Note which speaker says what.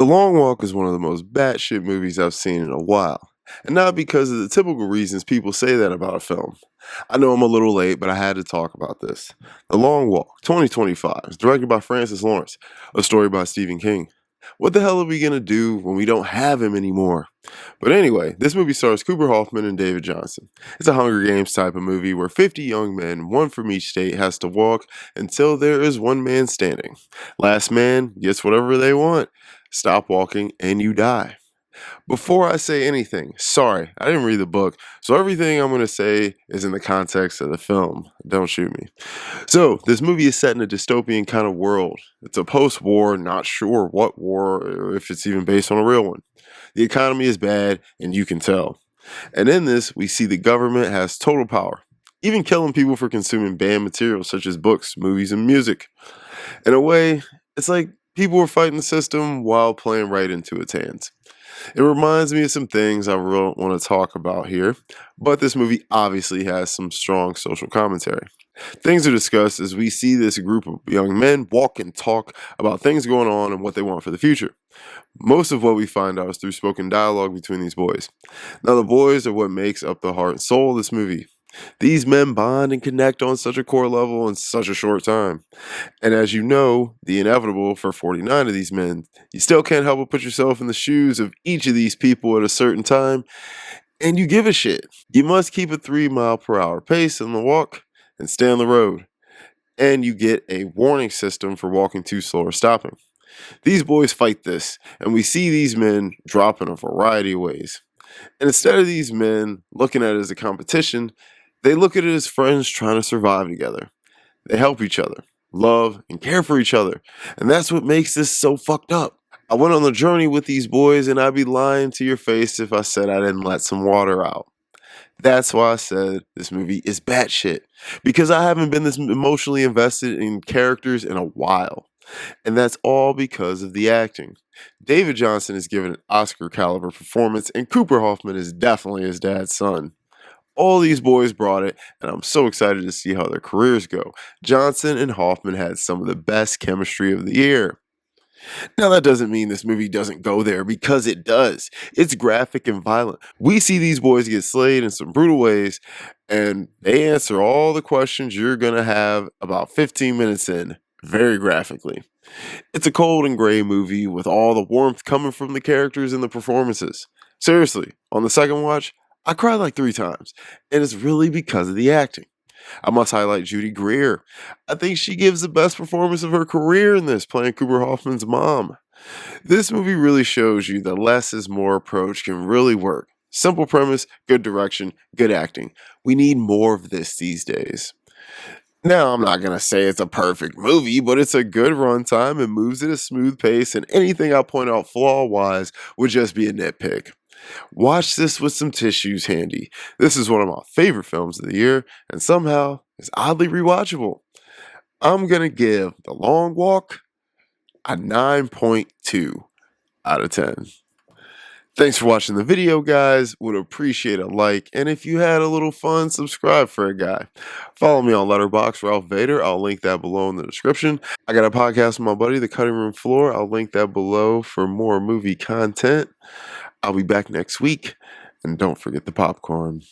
Speaker 1: The Long Walk is one of the most batshit movies I've seen in a while, and not because of the typical reasons people say that about a film. I know I'm a little late, but I had to talk about this. The Long Walk, 2025, is directed by Francis Lawrence, a story by Stephen King. What the hell are we gonna do when we don't have him anymore? But anyway, this movie stars Cooper Hoffman and David Johnson. It's a Hunger Games type of movie where 50 young men, one from each state, has to walk until there is one man standing. Last man gets whatever they want. Stop walking and you die. Before I say anything, sorry, I didn't read the book, so everything I'm going to say is in the context of the film. Don't shoot me. So, this movie is set in a dystopian kind of world. It's a post war, not sure what war, or if it's even based on a real one. The economy is bad, and you can tell. And in this, we see the government has total power, even killing people for consuming banned materials such as books, movies, and music. In a way, it's like people were fighting the system while playing right into its hands. It reminds me of some things I don't want to talk about here, but this movie obviously has some strong social commentary. Things are discussed as we see this group of young men walk and talk about things going on and what they want for the future. Most of what we find out is through spoken dialogue between these boys. Now, the boys are what makes up the heart and soul of this movie. These men bond and connect on such a core level in such a short time. And as you know, the inevitable for 49 of these men, you still can't help but put yourself in the shoes of each of these people at a certain time, and you give a shit. You must keep a 3 mile per hour pace on the walk and stay on the road. And you get a warning system for walking too slow or stopping. These boys fight this, and we see these men drop in a variety of ways. And instead of these men looking at it as a competition, they look at it as friends trying to survive together. They help each other, love, and care for each other. And that's what makes this so fucked up. I went on the journey with these boys, and I'd be lying to your face if I said I didn't let some water out. That's why I said this movie is batshit. Because I haven't been this emotionally invested in characters in a while. And that's all because of the acting. David Johnson is given an Oscar caliber performance, and Cooper Hoffman is definitely his dad's son. All these boys brought it, and I'm so excited to see how their careers go. Johnson and Hoffman had some of the best chemistry of the year. Now, that doesn't mean this movie doesn't go there, because it does. It's graphic and violent. We see these boys get slayed in some brutal ways, and they answer all the questions you're going to have about 15 minutes in, very graphically. It's a cold and gray movie with all the warmth coming from the characters and the performances. Seriously, on the second watch, I cried like 3 times, and it's really because of the acting. I must highlight Judy Greer. I think she gives the best performance of her career in this, playing Cooper Hoffman's mom. This movie really shows you the less is more approach can really work. Simple premise, good direction, good acting. We need more of this these days. Now, I'm not going to say it's a perfect movie, but it's a good runtime and moves at a smooth pace, and anything I point out flaw wise would just be a nitpick. Watch this with some tissues handy. This is one of my favorite films of the year, and somehow it's oddly rewatchable. I'm going to give The Long Walk a 9.2 out of 10. Thanks for watching the video, guys. Would appreciate a like, and if you had a little fun, subscribe for a guy. Follow me on Letterboxd, Ralph Vader. I'll link that below in the description. I got a podcast with my buddy, The Cutting Room Floor. I'll link that below for more movie content. I'll be back next week, and don't forget the popcorn.